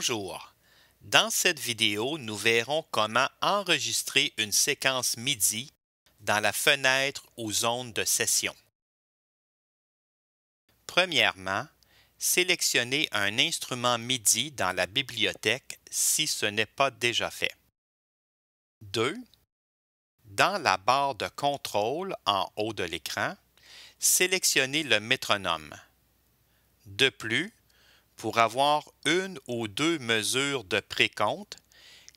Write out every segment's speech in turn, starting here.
Bonjour. Dans cette vidéo, nous verrons comment enregistrer une séquence MIDI dans la fenêtre ou zone de session. Premièrement, sélectionnez un instrument MIDI dans la bibliothèque si ce n'est pas déjà fait. 2. Dans la barre de contrôle en haut de l'écran, sélectionnez le métronome. De plus, pour avoir une ou deux mesures de précompte,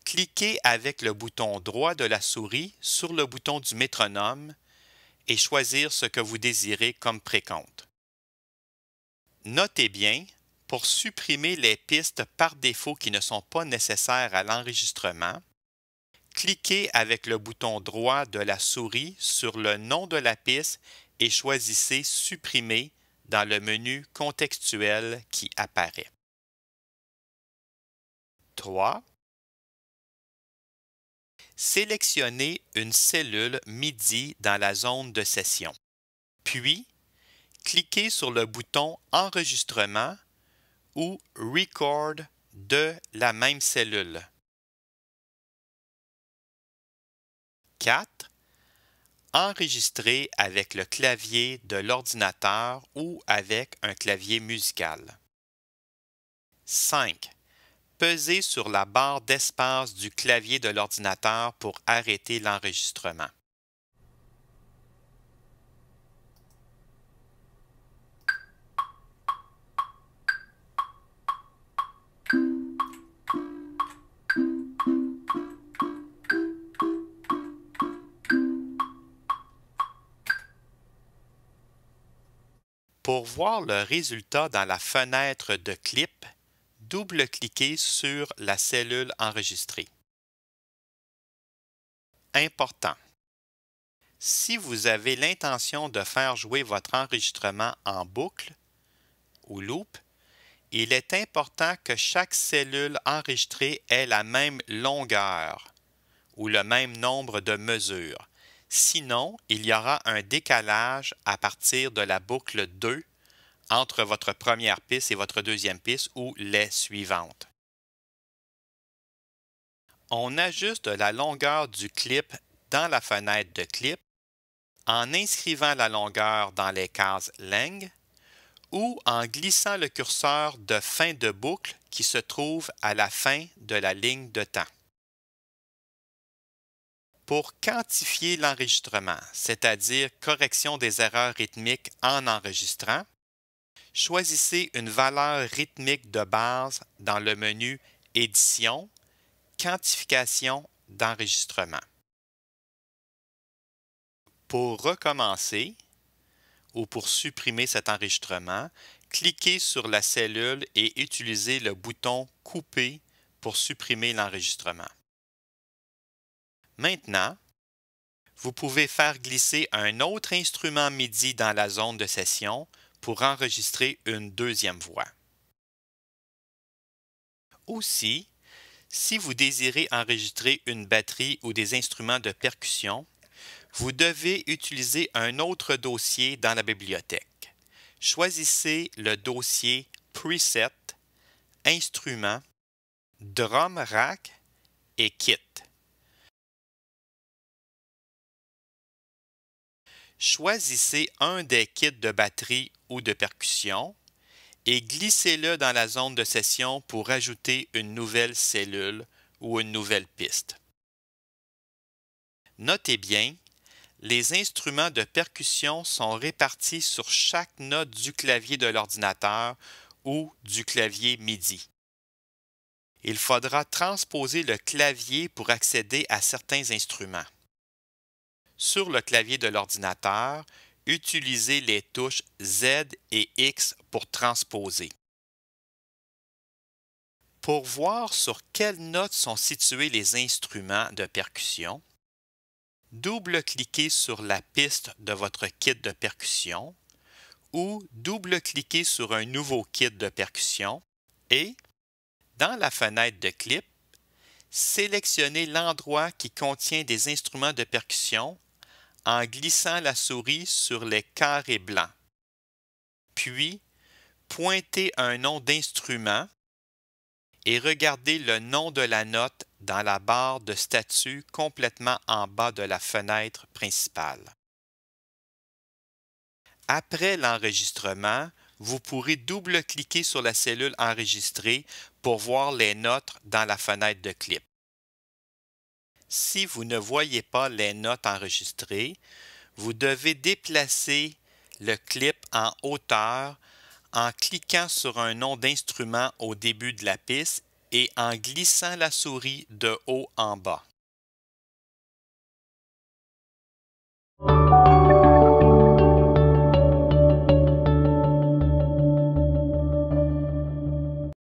cliquez avec le bouton droit de la souris sur le bouton du métronome et choisir ce que vous désirez comme précompte. Notez bien, pour supprimer les pistes par défaut qui ne sont pas nécessaires à l'enregistrement, cliquez avec le bouton droit de la souris sur le nom de la piste et choisissez « Supprimer » dans le menu contextuel qui apparaît. 3. Sélectionnez une cellule MIDI dans la zone de session. Puis, cliquez sur le bouton Enregistrement ou Record de la même cellule. 4. Enregistrez avec le clavier de l'ordinateur ou avec un clavier musical. 5. Pesez sur la barre d'espace du clavier de l'ordinateur pour arrêter l'enregistrement. Pour voir le résultat dans la fenêtre de clip, double-cliquez sur la cellule enregistrée. Important. Si vous avez l'intention de faire jouer votre enregistrement en boucle ou loop, il est important que chaque cellule enregistrée ait la même longueur ou le même nombre de mesures. Sinon, il y aura un décalage à partir de la boucle 2 entre votre première piste et votre deuxième piste ou les suivantes. On ajuste la longueur du clip dans la fenêtre de clip en inscrivant la longueur dans les cases Length ou en glissant le curseur de fin de boucle qui se trouve à la fin de la ligne de temps. Pour quantifier l'enregistrement, c'est-à-dire correction des erreurs rythmiques en enregistrant, choisissez une valeur rythmique de base dans le menu Édition, Quantification d'enregistrement. Pour recommencer ou pour supprimer cet enregistrement, cliquez sur la cellule et utilisez le bouton Couper pour supprimer l'enregistrement. Maintenant, vous pouvez faire glisser un autre instrument MIDI dans la zone de session pour enregistrer une deuxième voix. Aussi, si vous désirez enregistrer une batterie ou des instruments de percussion, vous devez utiliser un autre dossier dans la bibliothèque. Choisissez le dossier Preset, Instruments, Drum Rack et Kit. Choisissez un des kits de batterie ou de percussion et glissez-le dans la zone de session pour ajouter une nouvelle cellule ou une nouvelle piste. Notez bien, les instruments de percussion sont répartis sur chaque note du clavier de l'ordinateur ou du clavier MIDI. Il faudra transposer le clavier pour accéder à certains instruments. Sur le clavier de l'ordinateur, utilisez les touches Z et X pour transposer. Pour voir sur quelles notes sont situés les instruments de percussion, double-cliquez sur la piste de votre kit de percussion ou double-cliquez sur un nouveau kit de percussion et, dans la fenêtre de clip, sélectionnez l'endroit qui contient des instruments de percussion en glissant la souris sur les carrés blancs. Puis, pointez un nom d'instrument et regardez le nom de la note dans la barre de statut complètement en bas de la fenêtre principale. Après l'enregistrement, vous pourrez double-cliquer sur la cellule enregistrée pour voir les notes dans la fenêtre de clip. Si vous ne voyez pas les notes enregistrées, vous devez déplacer le clip en hauteur en cliquant sur un nom d'instrument au début de la piste et en glissant la souris de haut en bas.